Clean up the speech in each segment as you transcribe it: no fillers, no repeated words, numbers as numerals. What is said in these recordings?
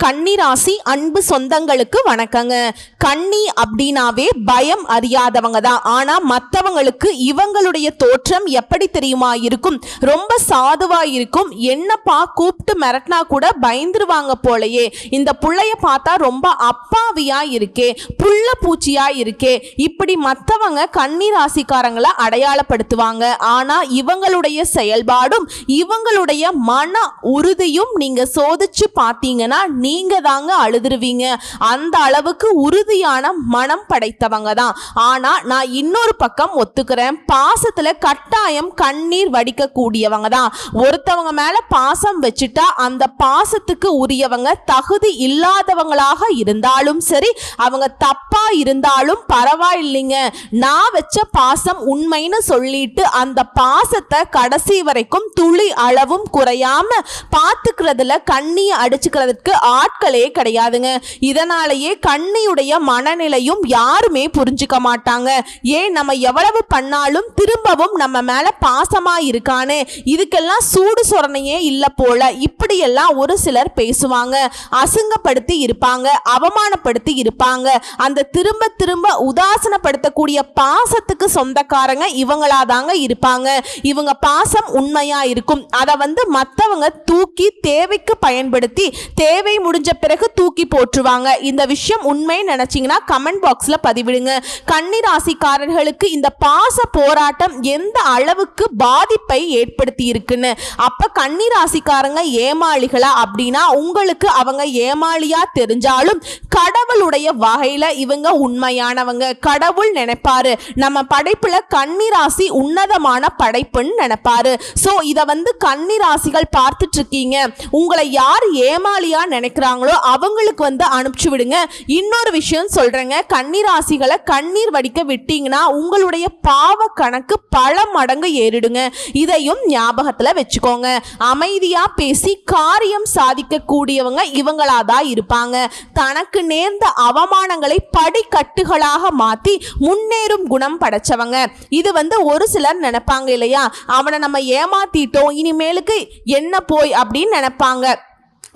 கன்னிராசி அன்பு சொந்தங்களுக்கு வணக்கங்க. கன்னி அப்படின்னாவே பயம் அறியாதவங்க தான். ஆனா மற்றவங்களுக்கு இவங்களுடைய தோற்றம் எப்படி தெரியுமா இருக்கும்? ரொம்ப சாதுவா இருக்கும். என்னப்பா கூப்பிட்டு மிரட்டினா கூட பயந்துருவாங்க போலயே. இந்த புள்ளைய பார்த்தா ரொம்ப அப்பாவியா இருக்கே, புள்ள பூச்சியா இருக்கே, இப்படி மற்றவங்க கன்னி ராசிக்காரங்களை அடையாளப்படுத்துவாங்க. ஆனா இவங்களுடைய செயல்பாடும் இவங்களுடைய மன உறுதியும் நீங்க சோதிச்சு பார்த்தீங்கன்னா நீங்க தாங்க அழுதுருவீங்க. அந்த அளவுக்கு உறுதியான மனம் படைத்தவங்க தான். ஆனா நான் இன்னொரு பக்கம் ஒத்துக்கிறேன், பாசத்துல கட்டாயம் கண்ணீர் வடிக்க கூடியவங்க தான். ஒருத்தவங்க மேல பாசம் வச்சுட்டா அந்த பாசத்துக்கு உரியவங்க தகுதி இல்லாதவங்களாக இருந்தாலும் சரி, அவங்க தப்பா இருந்தாலும் பரவாயில்லைங்க, நான் வச்ச பாசம் உண்மைன்னு சொல்லிட்டு அந்த பாசத்தை கடைசி வரைக்கும் துளி அளவும் குறையாம பார்த்துக்கிறதுல கண்ணியை அடிச்சுக்கிறதுக்கு ஆட்களே கிடையாதுங்க. இதனாலேயே கண்ணியுடைய மனநிலையும் யாருமே புரிஞ்சுக்க மாட்டாங்க. ஏன் நம்ம எவ்வளவு பண்ணாலும் திரும்பவும் நம்ம மேல பாசமா இருக்கானே, இதுக்கெல்லாம் சூடு சொரணையே இல்லை போல, இப்படியெல்லாம் ஒரு சிலர் பேசுவாங்க, அசிங்கப்படுத்தி இருப்பாங்க, அவமானப்படுத்தி இருப்பாங்க. அந்த திரும்ப திரும்ப உதாசனப்படுத்தக்கூடிய பாசத்துக்கு சொந்தக்காரங்க இவங்களாதாங்க இருப்பாங்க. இவங்க பாசம் உண்மையா இருக்கும். அதை மற்றவங்க தூக்கி தேவைக்கு பயன்படுத்தி தேவை முடிஞ்ச பிறகு தூக்கி போட்டுருவாங்க. இந்த விஷயம் உண்மை நினைச்சீங்கன்னா கமெண்ட் பாக்ஸ்ல பதிவிடுங்க. கன்னி ராசிக்காரர்களுக்கு இந்த பாச போராட்டம் எந்த அளவுக்கு பாதிப்பை ஏற்படுத்தி இருக்குன்னு. அப்ப கன்னி ராசிக்காரங்க ஏமாளிகளா அப்படின்னா உங்களுக்கு அவங்க ஏமாளியா தெரிஞ்சாலும் கடவுளுடைய வகையில இவங்க உண்மையானவங்க. கடவுள் நினைப்பாரு நம்ம படைப்புல கன்னி ராசி உன்னதமான படைப்புன்னு நினைப்பாரு. சோ இத கன்னி ராசிகள் பார்த்துட்டு இருக்கீங்க, உங்களை யார் ஏமாளியா நினைக்கிறாங்களோ அவங்களுக்கு அனுப்பிச்சு விடுங்க. இன்னொரு விஷயம் சொல்றேங்க, கன்னி ராசிகளை கண்ணீர் வடிக்க விட்டீங்கன்னா உங்களுடைய பாவ கணக்கு பல மடங்கு ஏறிடுங்க. இதையும் ஞாபகத்துல வச்சுக்கோங்க. அமைதியா பேசி காரியம் சாதிக்க கூடியவங்க இவங்களாதான் இருப்பாங்க. தனக்கு நேர்ந்த அவமானங்களை படிக்கட்டுகளாக மாத்தி முன்னேறும் குணம் படைச்சவங்க. இது ஒரு சிலர் நினைப்பாங்க இல்லையா, அவனை நம்ம ஏமாத்திட்டோம் இனிமேலுக்கு என்ன போய் அப்படின்னு நினைப்பாங்க.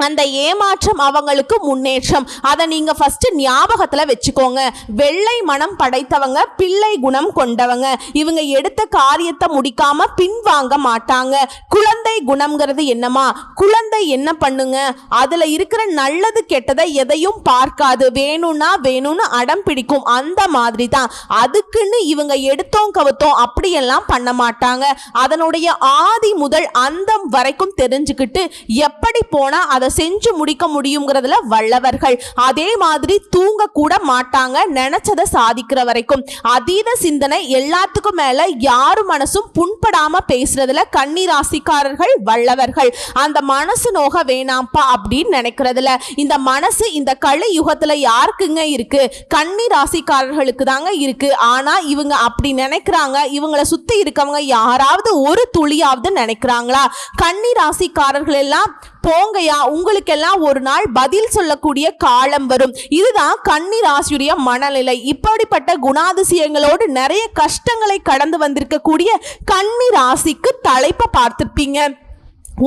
அந்த ஏமாற்றம் அவங்களுக்கு முன்னேற்றம். அதை நீங்க ஃபர்ஸ்ட் ஞாபகத்துல வச்சுக்கோங்க. வெள்ளை மனம் படைத்தவங்க, பிள்ளை குணம் கொண்டவங்க. இவங்க எடுத்த காரியத்தை முடிக்காம பின்வாங்க மாட்டாங்க. குழந்தை குணம்ங்கிறது என்னமா, குழந்தை என்ன பண்ணுங்க, அதுல இருக்கிற நல்லது கெட்டதை எதையும் பார்க்காது, வேணும்னா வேணும்னு அடம் பிடிக்கும். அந்த மாதிரி தான். அதுக்குன்னு இவங்க எடுத்தோம் கவுத்தோம் அப்படியெல்லாம் பண்ண மாட்டாங்க. அதனுடைய ஆதி முதல் அந்தம் வரைக்கும் தெரிஞ்சுக்கிட்டு எப்படி போனா அதை செஞ்சு முடிக்க முடியுங்கிறதுல வல்லவர்கள். அதே மாதிரி தூங்க கூட மாட்டாங்க, நினைச்சதை சாதிக்கிற வரைக்கும். அதீத சிந்தனை, எல்லாத்துக்கும் மேல யாரு மனசும் புண்படாம பேசுறதுல கன்னி ராசிக்காரர்கள் வல்லவர்கள். அந்த மனசு நோக வேணாம்பா அப்படின்னு நினைக்கிறதுல. இந்த மனசு இந்த கலி யுகத்துல யாருக்குங்க இருக்கு? கன்னி ராசிக்காரர்களுக்கு தாங்க இருக்கு. ஆனா இவங்க அப்படி நினைக்கிறாங்க, இவங்களை சுத்தி இருக்கவங்க யாராவது ஒரு துளியாவது நினைக்கிறாங்களா? கன்னி ராசிக்காரர்கள் எல்லாம் போங்கயா, உங்களுக்கெல்லாம் ஒரு நாள் பதில் சொல்லக்கூடிய காலம் வரும். இதுதான் கன்னி ராசியுடைய மனநிலை. இப்படிப்பட்ட குணாதிசயங்களோடு நிறைய கஷ்டங்களை கடந்து வந்திருக்கக்கூடிய கன்னி ராசிக்கு தலைப்பை பார்த்திருப்பீங்க.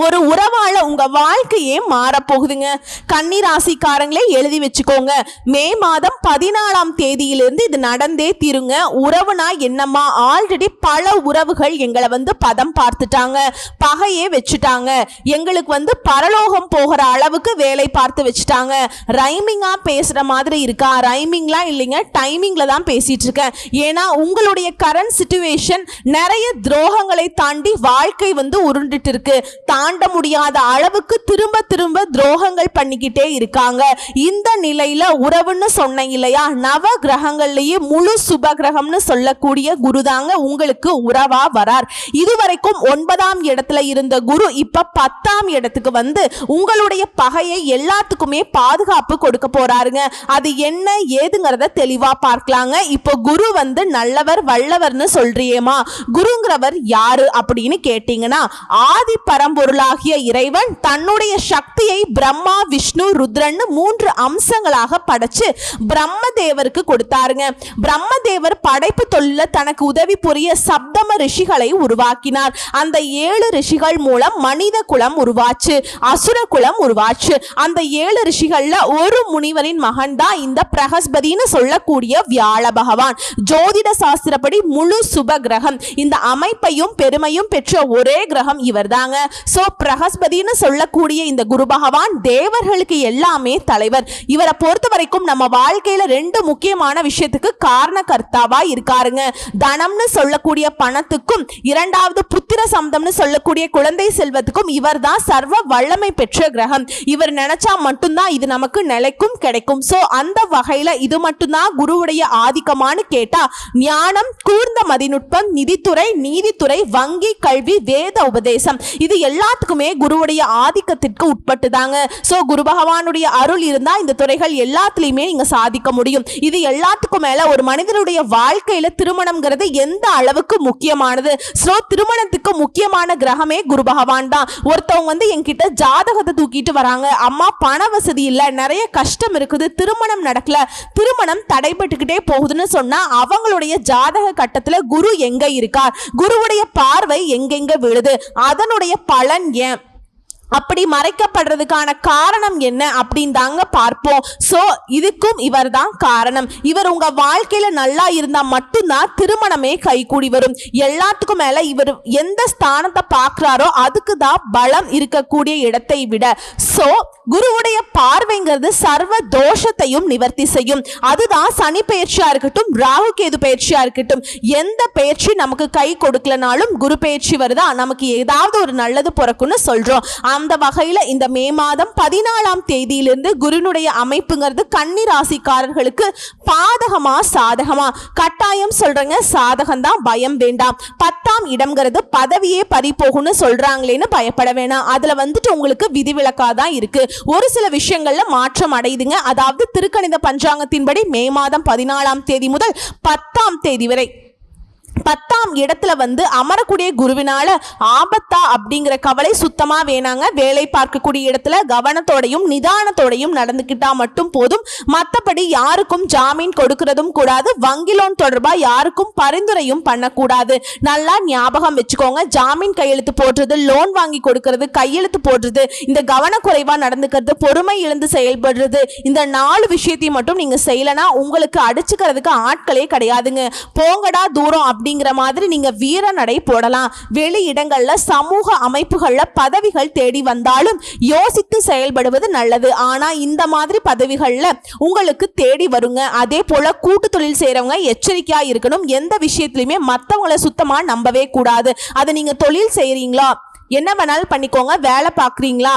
ஒரு உறவால உங்க வாழ்க்கையே மாறப்போகுதுங்க. கன்னி ராசிக்காரங்களே எழுதி வச்சுக்கோங்க. மே மாதம் 14ஆம் தேதியிலிருந்து இது நடந்தே தீருங்க. உறவுனா என்னம்மா, ஆல்ரெடி பல உறவுகள் எங்களை பதம் பார்த்துட்டாங்க, பகையே வச்சுட்டாங்க, எங்களுக்கு பரலோகம் போகிற அளவுக்கு வேலை பார்த்து வச்சுட்டாங்க. ரைமிங்கா பேசுற மாதிரி இருக்கா? ரைமிங்லாம் இல்லைங்க, டைமிங்ல தான் பேசிட்டு இருக்கேன். ஏன்னா உங்களுடைய கரண்ட் சிச்சுவேஷன் நிறைய துரோகங்களை தாண்டி வாழ்க்கை உருண்டுட்டு இருக்கு. தாண்ட முடியாத அளவுக்கு திரும்ப திரும்ப துரோகங்கள் பண்ணிக்கிட்டே இருக்காங்க. இந்த நிலையில உறவுன்னு சொன்ன இல்லையா, நவ கிரகங்கள்லயே முழு சுப கிரகம்னு சொல்லக்கூடிய குருதாங்க உங்களுக்கு உறவா வரார். இதுவரைக்கும் 9ஆம் இடத்துல இருந்த குரு இப்ப 10ஆம் இடத்துக்கு உங்களுடைய பகையை எல்லாத்துக்குமே பாதுகாப்பு கொடுக்க போறாருங்க. அது என்ன ஏதுங்கிறத தெளிவா பார்க்கலாங்க. இப்போ குரு நல்லவர் வல்லவர்னு சொல்றியேமா, குருங்கிறவர் யாரு அப்படின்னு கேட்டீங்கன்னா ஆதி பரம்பொருள் பரம்பொருளாகிய இறைவன் தன்னுடைய சக்தியை பிரம்மா, விஷ்ணு, ருத்ரன்னு 3 அம்சங்களாக படைச்சு பிரம்மதேவருக்கு கொடுத்தாருங்க. பிரம்மதேவர் படைப்பு தொழில தனக்கு உதவி புரிய சப்தம ரிஷிகளை உருவாக்கினார். அந்த 7 ரிஷிகள் மூலம் மனித குலம் உருவாச்சு, அசுர குலம் உருவாச்சு. அந்த 7 ரிஷிகள்ல ஒரு முனிவரின் மகன் தான் இந்த பிரகஸ்பதினு சொல்லக்கூடிய வியாழ பகவான். ஜோதிட சாஸ்திரப்படி முழு சுப கிரகம். இந்த அமைப்பையும் பெருமையும் பெற்ற ஒரே கிரகம் இவர் தாங்க. சோ பிரகஸ்பதினு சொல்லக்கூடிய இந்த குரு பகவான் தேவர்களுக்கு எல்லாமே தலைவர். இவரை பொறுத்த வரைக்கும் நம்ம வாழ்க்கையில 2 முக்கியமான விஷயத்துக்கு காரணகர்த்தாவா இருக்காருங்க. தனம்னு சொல்லக்கூடிய பணத்துக்கும், இரண்டாவது புத்திர சம்பந்தம்னு சொல்லக்கூடிய குழந்தை செல்வத்துக்கும் இவர் தான் சர்வ வல்லமை பெற்ற கிரகம். இவர் நினைச்சா மட்டும்தான் இது நமக்கு நிலைக்கும் கிடைக்கும். சோ அந்த வகையில இது மட்டும்தான் குருவுடைய ஆதிக்கமானு கேட்டா ஞானம், கூர்ந்த மதிநுட்பம், நிதித்துறை, நீதித்துறை, வங்கி, கல்வி, வேத உபதேசம் இது எல்லாத்துக்குமே குருவுடைய ஆதிக்கத்திற்கு உட்பட்டுதாங்க. சோ குரு பகவானுடைய அருள் இருந்தா இந்த துறைகள் எல்லாத்துலயுமே நீங்க சாதிக்க முடியும். இது எல்லாத்துக்கும் மேல ஒரு மனிதனுடைய வாழ்க்கையில திருமணம்ங்கிறது எந்த அளவுக்கு முக்கியமானது. சோ திருமணத்துக்கு முக்கியமான கிரகமே குரு பகவான் தான். ஒருத்தவங்க என்கிட்ட ஜாதகத்தை தூக்கிட்டு வராங்க, அம்மா பண வசதி இல்ல, நிறைய கஷ்டம் இருக்குது, திருமணம் நடக்கல, திருமணம் தடைபட்டுக்கிட்டே போகுதுன்னு சொன்னா அவங்களுடைய ஜாதக கட்டத்துல குரு எங்க இருக்கார், குருவுடைய பார்வை எங்கெங்க விழுது, அதனுடைய பலன் ஏன், அப்படி மறைக்கப்படுறதுக்கான காரணம் என்ன அப்படின்னு தாங்க பார்ப்போம். சோ இதுக்கும் இவர் தான் காரணம். இவர் உங்க வாழ்க்கையில நல்லா இருந்தா மட்டும்தான் திருமணமே கைகூடி வரும். எல்லாத்துக்கும் மேல இவர் எந்த ஸ்தானத்தை பார்க்கிறாரோ அதுக்கு தான் பலம் இருக்கக்கூடிய இடத்தை விட. சோ குருவுடைய பார்வைங்கிறது சர்வ தோஷத்தையும் நிவர்த்தி செய்யும். அதுதான் சனி பயிற்சியா இருக்கட்டும், ராகு கேது பயிற்சியா இருக்கட்டும், எந்த பயிற்சி நமக்கு கை கொடுக்கலனாலும் குரு பயிற்சி வருதா நமக்கு ஏதாவது ஒரு நல்லது பிறக்கும்னு சொல்றோம். அந்த வகையில இந்த மே மாதம் 14ஆம் தேதியிலிருந்து குருனுடைய அமைப்புங்கிறது கன்னி ராசிக்காரர்களுக்கு பாதகமா சாதகமா? கட்டாயம் சொல்றேங்க, சாதகம் தான், பயம் வேண்டாம். 10ஆம் இடம்ங்கிறது பதவியே பறி போகும்னு சொல்றாங்களேன்னு பயப்பட வேணாம். அதுல உங்களுக்கு விதிவிலக்காதான் இருக்கு. ஒரு சில விஷயங்கள்ல மாற்றம் அடையுதுங்க. அதாவது திருக்கணித பஞ்சாங்கத்தின்படி மே மாதம் 14ஆம் தேதி முதல் 10ஆம் தேதி வரை 10ஆம் இடத்துல அமரக்கூடிய குருவினால ஆபத்தா அப்படிங்கிற கவலை சுத்தமா வேணாங்க. வேலை பார்க்கக்கூடிய இடத்துல கவனத்தோடையும் நிதானத்தோடையும் நடந்துக்கிட்டா மட்டும் போதும். மற்றபடி யாருக்கும் ஜாமீன் கொடுக்கறதும் கூடாது, வங்கி லோன் தொடர்பா யாருக்கும் பரிந்துரையும் பண்ணக்கூடாது. நல்லா ஞாபகம் வச்சுக்கோங்க. ஜாமீன் கையெழுத்து போடுறது, லோன் வாங்கி கொடுக்கறது, கையெழுத்து போடுறது, இந்த கவனக்குறைவா நடந்துக்கிறது, பொறுமை இழந்து செயல்படுறது, இந்த 4 விஷயத்தையும் மட்டும் நீங்க செய்யலனா உங்களுக்கு அடிச்சுக்கிறதுக்கு ஆட்களே கிடையாதுங்க. போங்கடா தூரம் அப்படிங்கிற மாதிரி நீங்க வீர நடை போடலாம். வெளி இடங்கள்ல சமூக அமைப்புகள்ல பதவிகள் தேடி வந்தாலும் யோசித்து செயல்படுவது நல்லது. ஆனா இந்த மாதிரி பதவிகள்ல உங்களுக்கு தேடி வருங்க. அதே போல கூட்டு தொழில் செய்யறவங்க எச்சரிக்கையா இருக்கணும். எந்த விஷயத்திலுமே மத்தவங்களை சுத்தமா நம்பவே கூடாது. அதை நீங்க தொழில் செய்யறீங்களா, என்ன வேணாலும் பண்ணிக்கோங்க, வேலை பார்க்குறீங்களா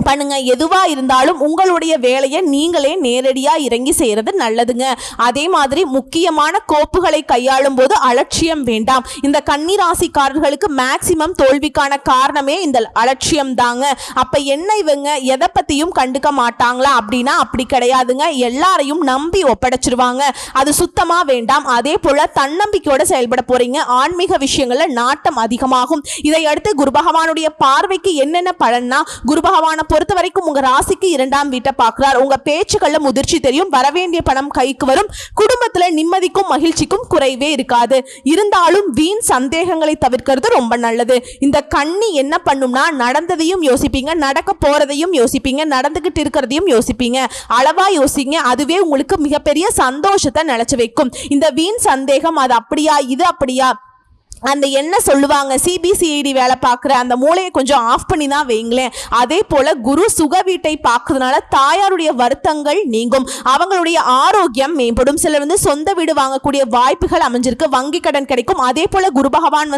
பண்ணுங்க, எதுவா இருந்தாலும் உங்களுடைய வேலையை நீங்களே நேரடியா இறங்கி செய்யறது நல்லதுங்க. அதே மாதிரி முக்கியமான கோப்புகளை கையாளும் போது அலட்சியம் வேண்டாம். இந்த கன்னி ராசிக்காரர்களுக்கு மேக்சிமம் தோல்விக்கான காரணமே இந்த அலட்சியம் தாங்க. அப்ப என்ன இவங்க எதை பத்தியும் கண்டுக்க மாட்டாங்களா அப்படின்னா அப்படி கிடையாதுங்க. எல்லாரையும் நம்பி ஒப்படைச்சிருவாங்க. அது சுத்தமா வேண்டாம். அதே போல தன்னம்பிக்கையோட செயல்பட போறீங்க. ஆன்மீக விஷயங்கள்ல நாட்டம் அதிகமாகும். இதை அடுத்து குரு பகவானுடைய பார்வைக்கு என்னென்ன பலன்னா, குரு பகவான பொறுத்த வரைக்கும் உங்க ராசிக்கு 2ஆம் வீட்டை பார்க்கிறார். உங்க பேச்சுக்கள்ல முதிர்ச்சி தெரியும், வரவேண்டிய பணம் கைக்கு வரும், குடும்பத்துல நிம்மதிக்கும் மகிழ்ச்சிக்கும் குறைவே இருக்காது. இருந்தாலும் வீண் சந்தேகங்களை தவிர்க்கிறது ரொம்ப நல்லது. இந்த கன்னி என்ன பண்ணும்னா, நடந்ததையும் யோசிப்பீங்க, நடக்க போறதையும் யோசிப்பீங்க, நடந்துகிட்டு இருக்கிறதையும் யோசிப்பீங்க. அளவா யோசிங்க, அதுவே உங்களுக்கு மிகப்பெரிய சந்தோஷத்தை நினைச்சு வைக்கும். இந்த வீண் சந்தேகம், அது அப்படியா இது அப்படியா, அந்த என்ன சொல்லுவாங்க சிபிசிஐடி வேலை பார்க்குற அந்த மூளையை கொஞ்சம் ஆஃப் பண்ணி தான் வைங்களேன். அதே போல குரு சுக வீட்டை பார்க்கறதுனால தாயாருடைய வருத்தங்கள் நீங்கும், அவங்களுடைய ஆரோக்கியம் மேம்படும். சிலர் சொந்த வீடு வாங்கக்கூடிய வாய்ப்புகள் அமைஞ்சிருக்கு, வங்கி கடன் கிடைக்கும். அதே போல குரு பகவான்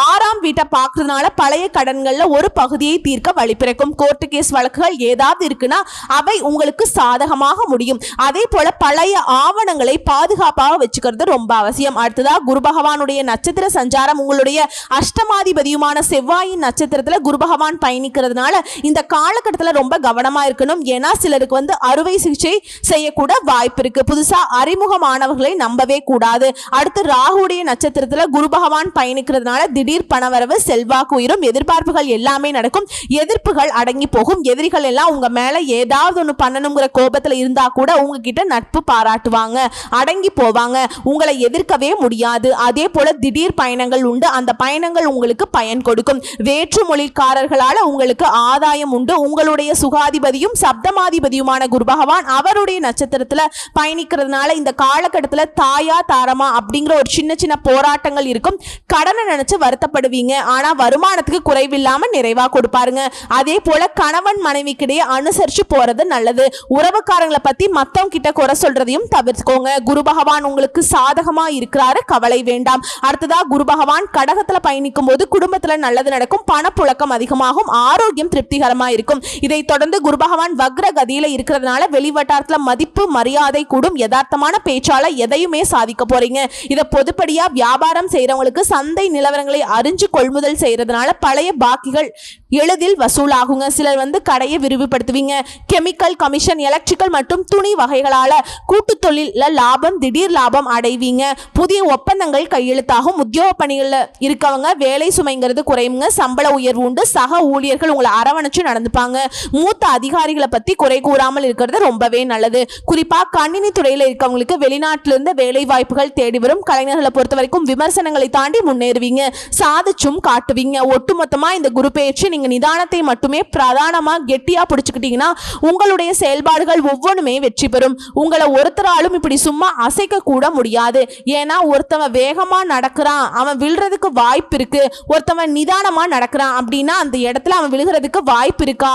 6ஆம் வீட்டை பார்க்கறதுனால பழைய கடன்கள்ல ஒரு பகுதியை தீர்க்க வழி பிறக்கும். கோர்ட்டு கேஸ் வழக்குகள் ஏதாவது இருக்குன்னா அவை உங்களுக்கு சாதகமாக முடியும். அதே போல பழைய ஆவணங்களை பாதுகாப்பாக வச்சுக்கிறது ரொம்ப அவசியம். அடுத்ததா குரு பகவானுடைய நட்சத்திர சஞ்சார பிரகாரம் உங்களுடைய அஷ்டமாதிபதியுமான செவ்வாயின் நட்சத்திரத்துல குரு பகவான் பயணிக்கிறதுனால இந்த காலகட்டத்தில் ரொம்ப கவனமா இருக்கணும். ஏன்னா சிலருக்கு வந்து அறுவை சிகிச்சை செய்யக்கூட வாய்ப்பு இருக்கு. புதுசா அறிமுகமானவர்களை நம்பவே கூடாது. அடுத்து ராகுடைய நட்சத்திரத்துல குரு பகவான் பயணிக்கிறதுனால திடீர் பணவரவு, செல்வாக்கு உயரும், எதிர்பார்ப்புகள் எல்லாமே நடக்கும், எதிர்ப்புகள் அடங்கி போகும். எதிரிகள் எல்லாம் உங்க மேல ஏதாவது ஒன்று பண்ணணுங்கிற கோபத்துல இருந்தா கூட உங்ககிட்ட நட்பு பாராட்டுவாங்க, அடங்கி போவாங்க, உங்களை எதிர்க்கவே முடியாது. அதே போல திடீர் பயணங்கள் உண்டு, அந்த பயணங்கள் உங்களுக்கு பயன் கொடுக்கும். வேற்று மொழிக்காரர்களால உங்களுக்கு ஆதாயம் உண்டு. உங்களுடைய சுகாதிபதியும் சப்தமாதிபதியுமான குரு பகவான் அவருடைய நட்சத்திரத்துல பயணிக்கிறதுனால இந்த காலகட்டத்தில் தாயா தாரமா அப்படிங்கிற ஒரு சின்ன சின்ன போராட்டங்கள் இருக்கும். கடனை நினைச்சு வருத்தப்படுவீங்க, ஆனா வருமானத்துக்கு குறைவில்லாம நிறைவா கொடுப்பாருங்க. அதே போல கணவன் மனைவிக்கிடையே அனுசரிச்சு போறது நல்லது. உறவுக்காரங்களை பத்தி மத்தவங்க கிட்ட குறை சொல்றதையும் தவிர்த்துக்கோங்க. குரு பகவான் உங்களுக்கு சாதகமா இருக்கிறாரு, கவலை வேண்டாம். அடுத்ததா குரு பகவான் கடகத்துல பயணிக்கும் போது குடும்பத்துல நல்லது நடக்கும், பணப்புழக்கம் அதிகமாகும், ஆரோக்கியம் திருப்திகரமா இருக்கும். இதை தொடர்ந்து குரு பகவான் வக்ர கதியில இருக்கிறதுனால வெளிவட்டாரத்துல மதிப்பு மரியாதை கூடும். யதார்த்தமான பேச்சால எதையுமே சாதிக்க போறீங்க. இதை பொதுப்படியா வியாபாரம் செய்யறவங்களுக்கு சந்தை நிலவரங்களை அறிஞ்சு கொள்முதல் செய்யறதுனால பழைய பாக்கிகள் எளிதில் வசூலாகுங்க. சிலர் வந்து கடையை விரிவுபடுத்துவீங்க. கெமிக்கல், கமிஷன், எலக்ட்ரிக்கல் மற்றும் துணி வகைகளால கூட்டு தொழில லாபம், திடீர் லாபம் அடைவீங்க. புதிய ஒப்பந்தங்கள் கையெழுத்தாகும். உத்தியோக பணிகளில் இருக்கவங்க வேலை சுமைங்கிறது குறையுங்க, சம்பள உயர்வு உண்டு. சக ஊழியர்கள் உங்களை அரவணைச்சு நடந்துப்பாங்க. மூத்த அதிகாரிகளை பத்தி குறை கூறாமல் இருக்கிறது ரொம்பவே நல்லது. குறிப்பா கணினி துறையில இருக்கவங்களுக்கு வெளிநாட்டிலிருந்து வேலை வாய்ப்புகள் தேடி வரும். கலைஞர்களை பொறுத்த வரைக்கும் விமர்சனங்களை தாண்டி முன்னேறுவீங்க, சாதிச்சும் காட்டுவீங்க. ஒட்டுமொத்தமா இந்த குரு பெயர்ச்சி நீங்க நிதானத்தை மட்டுமே பிரதானமா கெட்டியா பிடிச்சுக்கிட்டீங்கன்னா உங்களுடைய செயல்பாடுகள் ஒவ்வொன்றுமே வெற்றி பெறும். உங்களை ஒருத்தராலும் இப்படி சும்மா அசைக்க கூட முடியாது. ஏன்னா ஒருத்தவன் வேகமா நடக்கிறான், அவன் விழுறதுக்கு வாய்ப்பு இருக்கு. ஒருத்தவன் நிதானமா நடக்கிறான் அப்படின்னா அந்த இடத்துல அவன் விழுகிறதுக்கு வாய்ப்பு இருக்கா?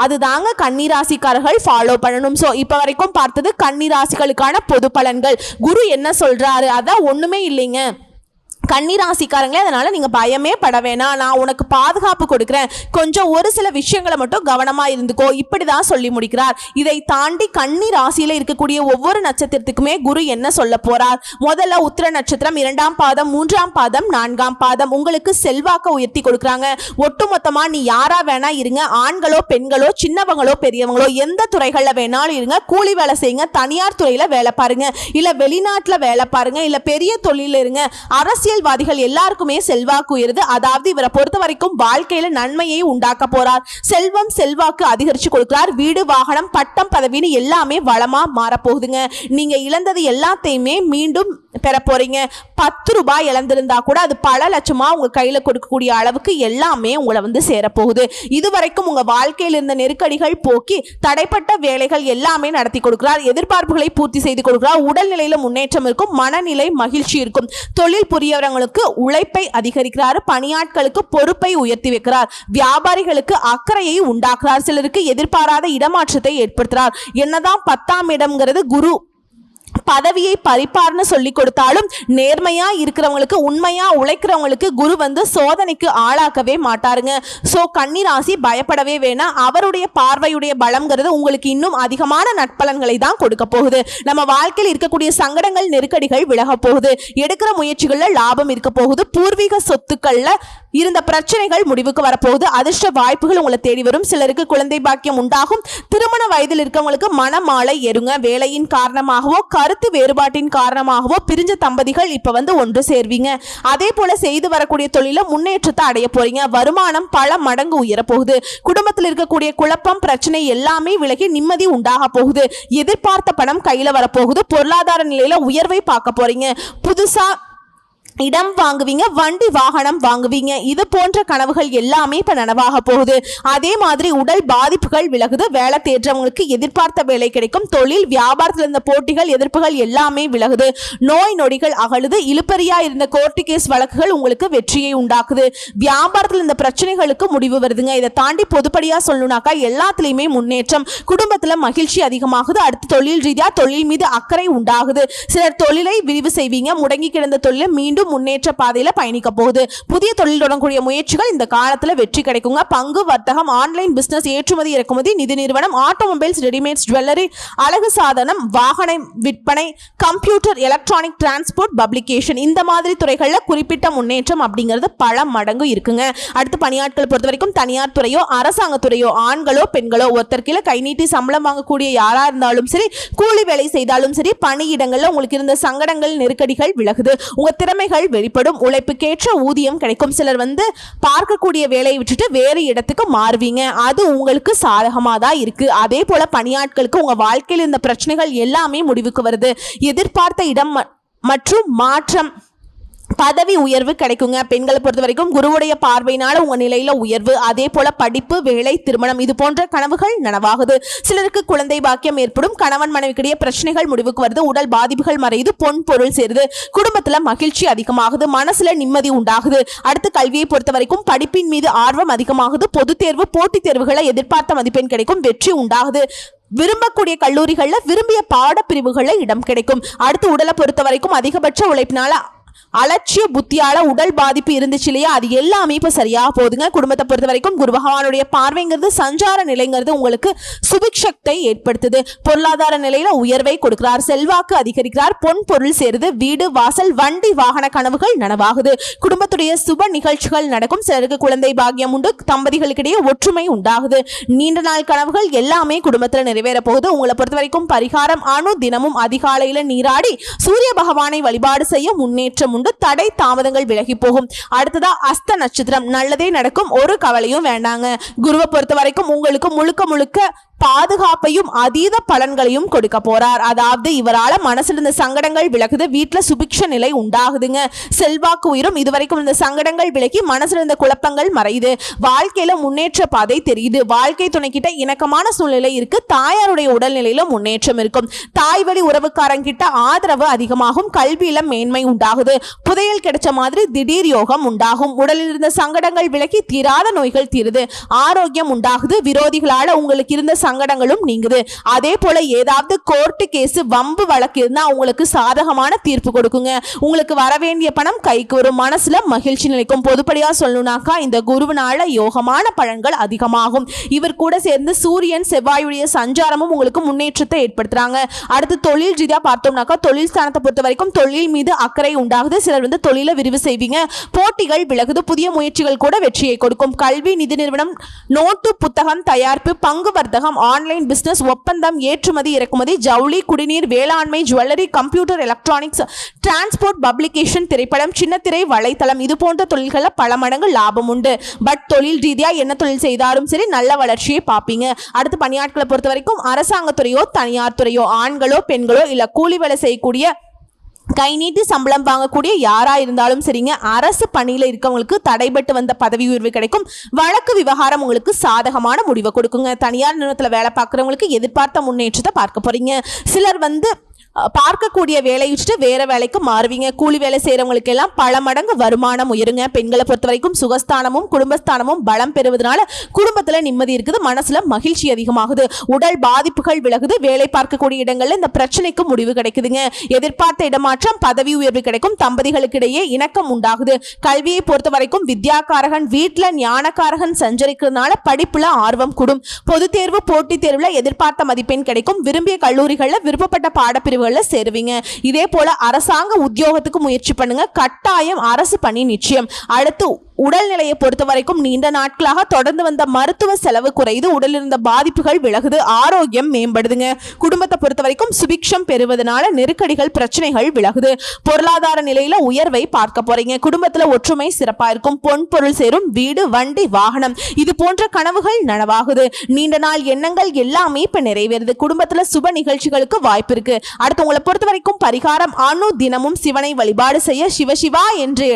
அதுதாங்க கன்னிராசிக்காரர்கள் ஃபாலோ பண்ணணும். ஸோ இப்போ வரைக்கும் பார்த்தது கன்னிராசிகளுக்கான பொது பலன்கள். குரு என்ன சொல்றாரு? அதான் ஒண்ணுமே இல்லைங்க கன்னிராசிக்காரங்களே. அதனால நீங்க பயமே பட வேணாம், நான் உனக்கு பாதுகாப்பு கொடுக்கிறேன், கொஞ்சம் ஒரு சில விஷயங்களை மட்டும் கவனமா இருந்துக்கோ, இப்படிதான் சொல்லி முடிக்கிறார். இதை தாண்டி கன்னி ராசியில இருக்கக்கூடிய ஒவ்வொரு நட்சத்திரத்துக்குமே குரு என்ன சொல்ல போறார்? முதல்ல உத்திர நட்சத்திரம் 2ஆம் பாதம், 3ஆம் பாதம், 4ஆம் பாதம் உங்களுக்கு செல்வாக்க உயர்த்தி கொடுக்குறாங்க. ஒட்டுமொத்தமா நீ யாரா வேணா இருங்க, ஆண்களோ பெண்களோ சின்னவங்களோ பெரியவங்களோ எந்த துறைகள்ல வேணாலும் இருங்க, கூலி வேலை செய்யுங்க, தனியார் துறையில வேலை பாருங்க, இல்ல வெளிநாட்டுல வேலை பாருங்க, இல்ல பெரிய தொழில இருங்க, அரசியல் வாதிகள் எல்லாருக்குமே செல்வாக்கு உயருது. அதாவது இவரை பொறுத்த வரைக்கும் வாழ்க்கையில நன்மையை உண்டாக்க போறார். செல்வம் செல்வாக்கு அதிகரிச்சு கொடுக்கிறார். வீடு, வாகனம், பட்டம், பதவின்னு எல்லாமே வளமா மாறப்போகுதுங்க. நீங்க இழந்தது எல்லாத்தையுமே மீண்டும் பெற போறீங்க. 10 ரூபாய் இழந்திருந்தா கூட அது பல லட்சமா உங்க கையில கொடுக்கக்கூடிய அளவுக்கு எல்லாமே உங்களை வந்து சேரப்போகுது. இதுவரைக்கும் உங்க வாழ்க்கையில் இருந்த நெருக்கடிகள் போக்கி தடைப்பட்ட வேலைகள் எல்லாமே நடத்தி கொடுக்கிறார். எதிர்பார்ப்புகளை பூர்த்தி செய்து கொடுக்கிறார். உடல்நிலையில முன்னேற்றம் இருக்கும், மனநிலை மகிழ்ச்சி இருக்கும். தொழில் புரியவர்களுக்கு உழைப்பை அதிகரிக்கிறார். பணியாட்களுக்கு பொறுப்பை உயர்த்தி வைக்கிறார். வியாபாரிகளுக்கு அக்கறையை உண்டாக்குறார். சிலருக்கு எதிர்பாராத இடமாற்றத்தை ஏற்படுத்துறார். என்னதான் 10ஆம் இடம்ங்கிறது குரு பதவியை பறிப்பார்னு சொல்லி கொடுத்தாலும் நேர்மையா இருக்கிறவங்களுக்கு, உண்மையா உழைக்கிறவங்களுக்கு குரு வந்து சோதனைக்கு ஆளாக்கவே மாட்டாருங்க. சோ கன்னிராசி பயப்படவே வேணாம். அவருடைய பார்வையுடைய பலம்ங்கிறது உங்களுக்கு இன்னும் அதிகமான நட்பலன்களை தான் கொடுக்க போகுது. நம்ம வாழ்க்கையில் இருக்கக்கூடிய சங்கடங்கள், நெருக்கடிகள் விலக போகுது. எடுக்கிற முயற்சிகள்ல லாபம் இருக்க போகுது. பூர்வீக சொத்துக்கள்ல இருந்த பிரச்சனைகள் முடிவுக்கு வரப்போகுது. அதிர்ஷ்ட வாய்ப்புகள் உங்களை தேடி வரும். சிலருக்கு குழந்தை பாக்கியம் உண்டாகும். திருமண வயதில் இருக்கவங்களுக்கு மனமாலை ஏறுங்க. வேலையின் காரணமாகவோ கருத்து வேறுபாட்டின் காரணமாகவோ பிரிஞ்ச தம்பதிகள் இப்ப வந்து ஒன்று சேர்வீங்க. அதே போல செய்து வரக்கூடிய தொழில முன்னேற்றத்தை அடைய போறீங்க. வருமானம் பல மடங்கு உயர போகுது. குடும்பத்தில் இருக்கக்கூடிய குழப்பம், பிரச்சனை எல்லாமே விலகி நிம்மதி உண்டாக போகுது. எதிர்பார்த்த பணம் கையில வரப்போகுது. பொருளாதார நிலையில உயர்வை பார்க்க போறீங்க. புதுசா இடம் வாங்குவீங்க, வண்டி வாகனம் வாங்குவீங்க. இது போன்ற கனவுகள் எல்லாமே இப்ப நனவாக போகுது. அதே மாதிரி உடல் பாதிப்புகள் விலகுது. வேலை தேடுறவங்களுக்கு எதிர்பார்த்த வேலை கிடைக்கும். தொழில் வியாபாரத்தில் இருந்த போட்டிகள், எதிர்ப்புகள் எல்லாமே விலகுது. நோய் நொடிகள் அகலுது. இழுப்பறியா இருந்த கோர்ட்டு கேஸ் வழக்குகள் உங்களுக்கு வெற்றியை உண்டாக்குது. வியாபாரத்தில் இருந்த பிரச்சனைகளுக்கு முடிவு வருதுங்க. இதை தாண்டி பொதுப்படியா சொல்லணும்னாக்கா எல்லாத்துலயுமே முன்னேற்றம். குடும்பத்துல மகிழ்ச்சி அதிகமாகுது. அடுத்து தொழில் ரீதியா தொழில் மீது அக்கறை உண்டாகுது. சிலர் தொழிலை விரிவு செய்வீங்க. முடங்கி கிடந்த தொழிலை மீண்டும் முன்னேற்ற பாதையில பயணிக்க போகுது. புதிய தொழில் தொடங்கக்கூடிய முயற்சிகள் இந்த காலத்துல வெற்றி கிடைக்குங்க. பங்கு வர்த்தகம், ஆன்லைன் பிசினஸ், ஏற்றுமதி இறக்குமதி, நிதி நிறுவனம், ஆட்டோமொபைல்ஸ், ரெடிமேட்ஸ், ஜுவல்லரி, அழகு சாதனம், வாகன விற்பனை, கம்ப்யூட்டர், எலக்ட்ரானிக், டிரான்ஸ்போர்ட், பப்ளிகேஷன், இந்த மாதிரி துறைகள்ல குறிப்பிட்ட முன்னேற்றம் அப்படிங்கிறது பல மடங்கு இருக்குங்க. அடுத்து பணியாட்களை பொறுத்த வரைக்கும் தனியார் துறையோ அரசாங்க துறையோ ஆண்களோ பெண்களோ ஒருத்தர் கீழே கை நீட்டி சம்பளம் வாங்கக்கூடிய யாரா இருந்தாலும் சரி, கூலி வேலை செய்தாலும் சரி, பணியிடங்கள்ல உங்களுக்கு இருந்த சங்கடங்கள் நெருக்கடிகள் விலகுது. உங்க திறமைகள் வெளிப்படும். உழைப்புக்கேற்ற ஊதியம் கிடைக்கும். சிலர் பார்க்கக்கூடிய வேலையை விட்டுட்டு வேறு இடத்துக்கு மாறுவீங்க. அது உங்களுக்கு சாதகமா தான் இருக்கு. அதே போல பணியாட்களுக்கு உங்க வாழ்க்கையில் இருந்த பிரச்சனைகள் எல்லாமே முடிவுக்கு வருது. எதிர்பார்த்த இடம் மற்றும் மாற்றம், பதவி உயர்வு கிடைக்குங்க. பெண்களை பொறுத்த வரைக்கும் குருவுடைய பார்வையினால உங்க நிலையில உயர்வு. அதே போல படிப்பு, வேலை, திருமணம் இது போன்ற கனவுகள் நனவாகுது. சிலருக்கு குழந்தை பாக்கியம் ஏற்படும். கணவன் மனைவிக்கிடையே பிரச்சனைகள் முடிவுக்கு வருது. உடல் பாதிப்புகள் மறையுது. பொன் பொருள் சேருது. குடும்பத்துல மகிழ்ச்சி அதிகமாகுது. மனசுல நிம்மதி உண்டாகுது. அடுத்து கல்வியை பொறுத்த வரைக்கும் படிப்பின் மீது ஆர்வம் அதிகமாகுது. பொது தேர்வு, போட்டித் தேர்வுகளை எதிர்பார்த்த மதிப்பெண் கிடைக்கும். வெற்றி உண்டாகுது. விரும்பக்கூடிய கல்லூரிகள்ல விரும்பிய பாடப்பிரிவுகளை இடம் கிடைக்கும். அடுத்து உடலை பொறுத்த வரைக்கும் அதிகபட்ச உழைப்பினால அலட்சிய புத்தியால உடல் பாதிப்பு இருந்துச்சு இல்லையா, அது எல்லாமே இப்ப சரியா போகுதுங்க. குடும்பத்தை பொறுத்த வரைக்கும் குரு பகவானுடைய பார்வைங்கிறது, சஞ்சார நிலைங்கிறது உங்களுக்கு சுபிக்ஷத்தை ஏற்படுத்துது. பொருளாதார நிலையில உயர்வை கொடுக்கிறார். செல்வாக்கு அதிகரிக்கிறார். பொன் பொருள் சேருது. வீடு, வாசல், வண்டி, வாகன கனவுகள் நனவாகுது. குடும்பத்துடைய சுப நிகழ்ச்சிகள் நடக்கும். சிலருக்கு குழந்தை பாக்கியம் உண்டு. தம்பதிகளுக்கிடையே ஒற்றுமை உண்டாகுது. நீண்ட நாள் கனவுகள் எல்லாமே குடும்பத்துல நிறைவேற போகுது. உங்களை பொறுத்த வரைக்கும் பரிகாரம், தினமும் அதிகாலையில நீராடி சூரிய பகவானை வழிபாடு செய்ய முன்னேற்றம். தடை தாமதங்கள் விலகி போகும். அடுத்ததா அஸ்த நட்சத்திரம். நல்லதே நடக்கும். ஒரு கவலையும் வேண்டாங்க. குருவை பொறுத்த வரைக்கும் உங்களுக்கு முழுக்க முழுக்க பாதுகாப்பையும் அதீத பலன்களையும் கொடுக்க போறார். அதாவது இவரால மனசுல இருந்த சங்கடங்கள் விலகுது. வீட்டுல சுபிக்ஷ நிலை உண்டாகுதுங்க. செல்வாக்கு உயரும். இதுவரைக்கும் இந்த சங்கடங்கள் விலகி மனசுல இருந்த குழப்பங்கள் மறையுது. வாழ்க்கையில முன்னேற்ற பாதை தெரியுது. வாழ்க்கை துணைக்கிட்ட இணக்கமான சூழ்நிலை இருக்கு. தாயாருடைய உடல்நிலையில முன்னேற்றம் இருக்கும். தாய் வழி உறவுக்காரங்கிட்ட ஆதரவு அதிகமாகும். கல்வியில மேன்மை உண்டாகுது. புதையல் கிடைச்ச மாதிரி திடீர் யோகம் உண்டாகும். உடலில் இருந்த சங்கடங்கள் விலகி தீராத நோய்கள் தீருது. ஆரோக்கியம் உண்டாகுது. விரோதிகளால உங்களுக்கு இருந்த சங்கடங்களும் நீங்குது. அதே போல ஏதாவது கோர்ட்டு கேஸ், வம்பு வழக்கு இருந்தா உங்களுக்கு சாதகமான தீர்ப்பு கொடுக்குங்க. உங்களுக்கு வர வேண்டிய பணம் கைக்கு வரும். மனசுல மகிழ்ச்சி நிலைக்கும். பொதுப்படியா சொல்லணும்னாக்கா இந்த குருவினால யோகமான பலன்கள் அதிகமாகும். இவர் கூட சேர்ந்து சூரியன், செவ்வாயுடைய சஞ்சாரமும் உங்களுக்கு முன்னேற்றத்தை ஏற்படுத்துறாங்க. அடுத்து தொழில் ரீதியா பார்த்தோம்னாக்கா தொழில் ஸ்தானத்தை பொறுத்த வரைக்கும் தொழில் மீது அக்கறை உண்டாகுது. சிலர் தொழிலை விரிவு செய்வீங்க. போட்டிகள் விலகுது. புதிய முயற்சிகள் கூட வெற்றியை கொடுக்கும். கல்வி, நிதி நிறுவனம், நோட்டு புத்தகம் தயாரிப்பு, பங்கு வர்த்தகம், ஆன்லைன் பிசினஸ், ஒப்பந்தம், ஏற்றுமதி இறக்குமதி, ஜவுளி, குடிநீர், வேளாண்மை, jewellery, computer, electronics, transport, publication, திரைப்படம், சின்னத்திரை, வலைத்தளம் இது போன்ற தொழில்களில் பல மடங்கு லாபம் உண்டு. பட் தொழில் ரீதியா என்ன தொழில் செய்தாலும் சரி நல்ல வளர்ச்சியை பார்ப்பீங்க. அடுத்து பணியாட்களை பொறுத்த வரைக்கும் அரசாங்கத்துறையோ தனியார் துறையோ ஆண்களோ பெண்களோ இல்ல கூலி வேலை செய்யக்கூடிய கை நீட்டி சம்பளம் வாங்கக்கூடிய யாரா இருந்தாலும் சரிங்க, அரசு பணியில இருக்கவங்களுக்கு தடைபட்டு வந்த பதவி உயர்வு கிடைக்கும். வழக்கு விவகாரம் உங்களுக்கு சாதகமான முடிவை கொடுக்குங்க. தனியார் நிறுவனத்துல வேலை பார்க்குறவங்களுக்கு எதிர்பார்த்த முன்னேற்றத்தை பார்க்க போறீங்க. சிலர் பார்க்கக்கூடிய வேலையை வச்சுட்டு வேற வேலைக்கு மாறுவீங்க. கூலி வேலை செய்யறவங்களுக்கு எல்லாம் பல மடங்கு வருமானம் உயருங்க. பெண்களை பொறுத்த வரைக்கும் சுகஸ்தானமும் குடும்பஸ்தானமும் பலம் பெறுவதனால குடும்பத்துல நிம்மதி இருக்குது. மனசுல மகிழ்ச்சி அதிகமாகுது. உடல் பாதிப்புகள் விலகுது. வேலை பார்க்கக்கூடிய இடங்கள்ல இந்த பிரச்சனைக்கு முடிவு கிடைக்குதுங்க. எதிர்பார்த்த இடமாற்றம், பதவி உயர்வு கிடைக்கும். தம்பதிகளுக்கு இடையே இணக்கம் உண்டாகுது. கல்வியை பொறுத்த வரைக்கும் வித்யாகாரகன் வீட்டுல ஞானகாரகன் சஞ்சரிக்கிறதுனால படிப்புல ஆர்வம் கூடும். பொது தேர்வு, போட்டித் தேர்வுல எதிர்பார்த்த மதிப்பெண் கிடைக்கும். விரும்பிய கல்லூரிகள்ல விருப்பப்பட்ட பாடப்பிரிவு சேருவீங்க. இதே போல அரசாங்க உத்தியோகத்துக்கு முயற்சி பண்ணுங்க. கட்டாயம் அரசு பணி நிச்சயம். அடுத்து உடல்நிலையை பொறுத்த வரைக்கும் நீண்ட நாட்களாக தொடர்ந்து வந்த மருத்துவ செலவு குறையுது. உடலில் இருந்த பாதிப்புகள் விலகுது. ஆரோக்கியம் மேம்படுதுங்க. குடும்பத்தை பொறுத்த வரைக்கும் சுபிக்ஷம் பெறுவதனால நெருக்கடிகள், பிரச்சனைகள் விலகுது. பொருளாதார நிலையில உயர்வை பார்க்க போறீங்க. குடும்பத்துல ஒற்றுமை சிறப்பா இருக்கும். பொன் பொருள் சேரும். வீடு, வண்டி, வாகனம் இது போன்ற கனவுகள் நனவாகுது. நீண்ட நாள் எண்ணங்கள் எல்லாமே இப்ப நிறைவேறுது. குடும்பத்துல சுப நிகழ்ச்சிகளுக்கு வாய்ப்பு இருக்கு. அடுத்து உங்களை பொறுத்த வரைக்கும் பரிகாரம், தினமும் சிவனை வழிபாடு செய்ய, சிவசிவா என்று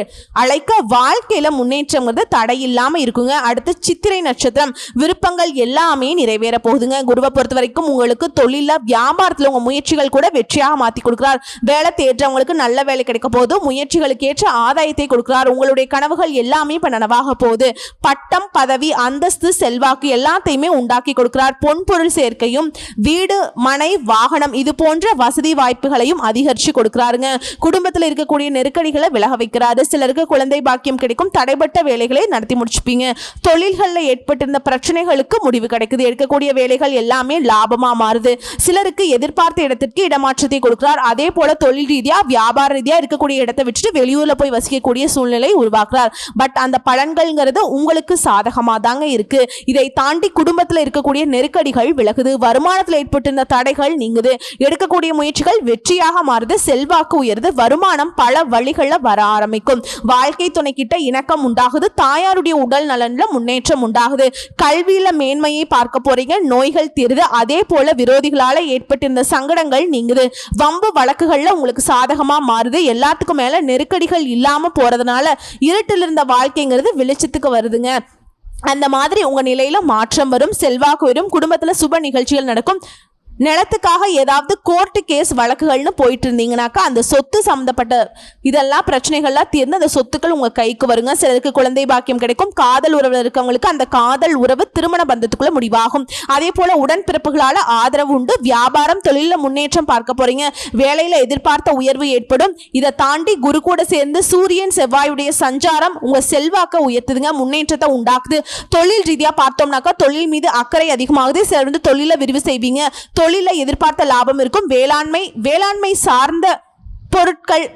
அழைக்க வாழ்க்கையில முன்னே முன்னேற்றம்ங்கிறது தடை இல்லாம இருக்குங்க. அடுத்து சித்திரை நட்சத்திரம், விருப்பங்கள் எல்லாமே நிறைவேற போகுதுங்க. குருவை பொறுத்த வரைக்கும் உங்களுக்கு தொழில வியாபாரத்துல உங்க முயற்சிகள் கூட வெற்றியாக மாத்தி கொடுக்கிறார். வேலை தேடுறவங்களுக்கு நல்ல வேலை கிடைக்க போகுது. முயற்சிகளுக்கு ஏற்ற ஆதாயத்தை கொடுக்கிறார். உங்களுடைய கனவுகள் எல்லாமே இப்ப நனவாக போகுது. பட்டம், பதவி, அந்தஸ்து, செல்வாக்கு எல்லாத்தையுமே உண்டாக்கி கொடுக்கிறார். பொன்பொருள் சேர்க்கையும் வீடு, மனை, வாகனம் இது போன்ற வசதி வாய்ப்புகளையும் அதிகரிச்சு கொடுக்கிறாருங்க. குடும்பத்தில் இருக்கக்கூடிய நெருக்கடிகளை விலக வைக்கிறாரு. சிலருக்கு குழந்தை பாக்கியம் கிடைக்கும். தடைப்பட்ட வேலைகளை நடத்தி முடிச்சுப்பீங்க. தொழில்களில் ஏற்பட்டிருந்த பிரச்சனைகளுக்கு முடிவு கிடைக்குது. எடுக்கக்கூடிய வேலைகள் எல்லாமே லாபமா மாறுது. சிலருக்கு எதிர்பார்த்த இடத்திற்கு இடமாற்றத்தை கொடுக்கிறார். அதே போல தொழில் ரீதியா வியாபார ரீதியா இருக்கக்கூடிய இடத்தை விட்டுட்டு வெளியூர்ல போய் வசிக்கக்கூடிய சூழ்நிலை உருவாக்குறார். பட் அந்த பலன்கள்ங்கிறது உங்களுக்கு சாதகமா தாங்க இருக்கு. இதை தாண்டி குடும்பத்தில் இருக்கக்கூடிய நெருக்கடிகள் விலகுது. வருமானத்தில் ஏற்பட்டிருந்த தடைகள் நீங்குது. எடுக்கக்கூடிய முயற்சிகள் வெற்றியாக மாறுது. செல்வாக்கு உயருது. வருமானம் பல வழிகளில் வர ஆரம்பிக்கும். வாழ்க்கை துணை கிட்ட இணக்கம் உண்டாகுது. தாயாருடைய உடல் நலன்ல முன்னேற்றம் உண்டாகுது. கல்வியில மேன்மையை பார்க்க போறீங்க. நோய்கள் தீருது. அதே போல விரோதிகளால ஏற்பட்டிருந்த சங்கடங்கள் நீங்குது. வம்பு வழக்குகள்ல உங்களுக்கு சாதகமா மாறுது. எல்லாத்துக்கும் மேல நெருக்கடிகள் இல்லாம போறதுனால இருட்டில் இருந்த வாழ்க்கைங்கிறது வெளிச்சத்துக்கு வருதுங்க. அந்த மாதிரி உங்க நிலையில மாற்றம் வரும். செல்வாக்கு வரும். குடும்பத்துல சுப நிகழ்ச்சிகள் நடக்கும். நிலத்துக்காக ஏதாவது கோர்ட்டு கேஸ் வழக்குகள்னு போயிட்டு இருந்தீங்கன்னாக்கா அந்த சொத்து சம்மந்தப்பட்ட இதெல்லாம் பிரச்சனைகள்லாம் தீர்ந்து அந்த சொத்துக்கள் உங்க கைக்கு வருங்க. சிலருக்கு குழந்தை பாக்கியம் கிடைக்கும். காதல் உறவில் இருக்கவங்களுக்கு அந்த காதல் உறவு திருமண பந்தத்துக்குள்ள முடிவாகும். அதே போல உடன்பிறப்புகளால ஆதரவு உண்டு. வியாபாரம், தொழில முன்னேற்றம் பார்க்க போறீங்க. வேலையில எதிர்பார்த்த உயர்வு ஏற்படும். இதை தாண்டி குரு கூட சேர்ந்து சூரியன் செவ்வாயுடைய சஞ்சாரம் உங்க செல்வாக்க உயர்த்துதுங்க. முன்னேற்றத்தை உண்டாக்குது. தொழில் ரீதியா பார்த்தோம்னாக்கா தொழில் மீது அக்கறை அதிகமாகுது. சிலர் வந்து தொழில விரிவு செய்வீங்க. தொழில எதிர்பார்த்த லாபம் இருக்கும். வேளாண்மை சார்ந்த பொருட்கள்,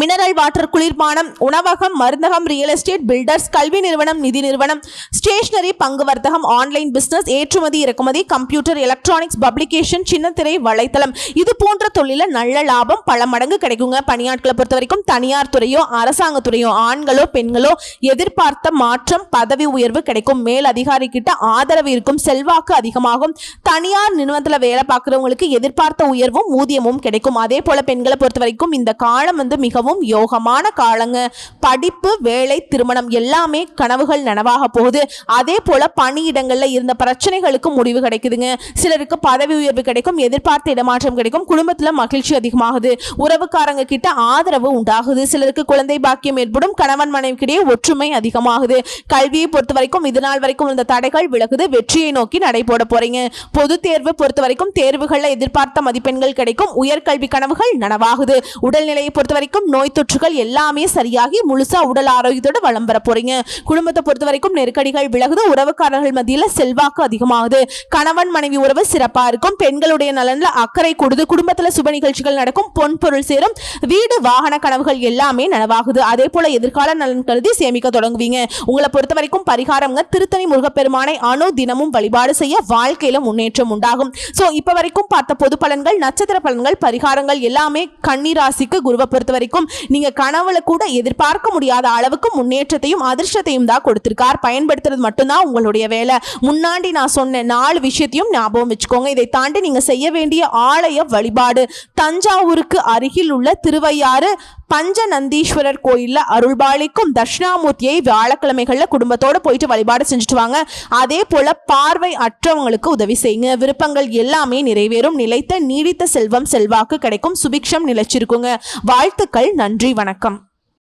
மினரல் வாட்டர், குளிர்பானம், உணவகம், மருந்தகம், ரியல் எஸ்டேட், பில்டர்ஸ், கல்வி நிறுவனம், நிதி நிறுவனம், ஸ்டேஷனரி, பங்கு வர்த்தகம், ஆன்லைன் பிசினஸ், ஏற்றுமதி இறக்குமதி, கம்ப்யூட்டர், எலக்ட்ரானிக்ஸ், பப்ளிகேஷன், சின்னத்திரை, வலைத்தளம் இது போன்ற தொழில நல்ல லாபம் பல மடங்கு கிடைக்குங்க. பணியாட்களை பொறுத்த வரைக்கும் தனியார் துறையோ அரசாங்க துறையோ ஆண்களோ பெண்களோ எதிர்பார்த்த மாற்றம், பதவி உயர்வு கிடைக்கும். மேல் அதிகாரி கிட்ட ஆதரவு இருக்கும். செல்வாக்கு அதிகமாகும். தனியார் நிறுவனத்தில் வேலை பார்க்குறவங்களுக்கு எதிர்பார்த்த உயர்வும் ஊதியமும் கிடைக்கும். அதே போல பெண்களை பொறுத்த வரைக்கும் இந்த காலம் வந்து மிகவும் யோகமான காலங்க. படிப்பு, வேலை, திருமணம் எல்லாமே கனவுகள் நனவாக போகுது. அதே போல பணியிடங்கள்ல இருந்த பிரச்சனைகளுக்கு முடிவு கிடைக்குதுங்க. சிலருக்கு பதவி உயர்வு கிடைக்கும். எதிர்பார்த்த இடமாற்றம் கிடைக்கும். குடும்பத்துல மகிழ்ச்சி அதிகமாகுது. உறவுக்காரங்க கிட்ட ஆதரவு உண்டாகுது. சிலருக்கு குழந்தை பாக்கியம் ஏற்படும். கணவன் மனைவிக்கிடையே ஒற்றுமை அதிகமாகுது. கல்வியை பொறுத்த வரைக்கும் இது நாள் வரைக்கும் இந்த தடைகள் விலகுது. வெற்றியை நோக்கி நடை போட போறீங்க. பொது தேர்வு பொறுத்த வரைக்கும் தேர்வுகள்ல எதிர்பார்த்த மதிப்பெண்கள் கிடைக்கும். உயர்கல்வி கனவுகள் நனவாகுது. உடல்நிலையை பொறுத்த வரைக்கும் நோய் தொற்றுகள் எல்லாமே சரியாகி முழுசா உடல் ஆரோக்கியத்தோட வளம் பெற போறீங்க. குடும்பத்தை பொறுத்த வரைக்கும் நெருக்கடிகள் விலகுது. உறவுக்காரர்கள் மத்தியில செல்வாக்கு அதிகமாகுது. கணவன் மனைவி உறவு சிறப்பா இருக்கும். பெண்களுடைய நலன்ல அக்கறை கூடுது. குடும்பத்துல சுப நிகழ்ச்சிகள் நடக்கும். பொன் பொருள் சேரும். வீடு, வாகன கனவுகள் எல்லாமே நனவாகுது. அதே போல எதிர்கால நலன் கருதி சேமிக்க தொடங்குவீங்க. உங்களை பொறுத்த வரைக்கும் பரிகாரம்ங்க, திருத்தணி முருகப்பெருமானை தினமும் வழிபாடு செய்ய வாழ்க்கையில முன்னேற்றம் உண்டாகும். சோ இப்ப வரைக்கும் பார்த்த பொது பலன்கள், நட்சத்திர பலன்கள், பரிகாரங்கள் எல்லாமே கன்னி ராசிக்கு குருவை பொறுத்த வரைக்கும் நீங்க கனவுல கூட எதிர்பார்க்க முடியாத அளவுக்கு முன்னேற்றத்தையும் அதிர்ஷ்டத்தையும் தான் கொடுத்திருக்கார். பயன்படுத்துறது மட்டும்தான் உங்களுடைய வேலை. முன்னாடி நான் சொன்ன 4 விஷயத்தையும் ஞாபகம் வச்சுக்கோங்க. இதை தாண்டி நீங்க செய்ய வேண்டிய ஆலய வழிபாடு, தஞ்சாவூருக்கு அருகில் உள்ள திருவையாறு பஞ்சநந்தீஸ்வரர் கோயில்ல அருள்பாலிக்கும் தட்சிணாமூர்த்தியை வியாழக்கிழமைகள்ல குடும்பத்தோட போயிட்டு வழிபாடு செஞ்சுட்டு வாங்க. அதே போல பார்வை அற்றவங்களுக்கு உதவி செய்யுங்க. விருப்பங்கள் எல்லாமே நிறைவேறும். நிலைத்த நீடித்த செல்வம், செல்வாக்கு கிடைக்கும். சுபிக்ஷம் நிலைச்சிருக்குங்க. வாழ்த்துக்கள். நன்றி, வணக்கம்.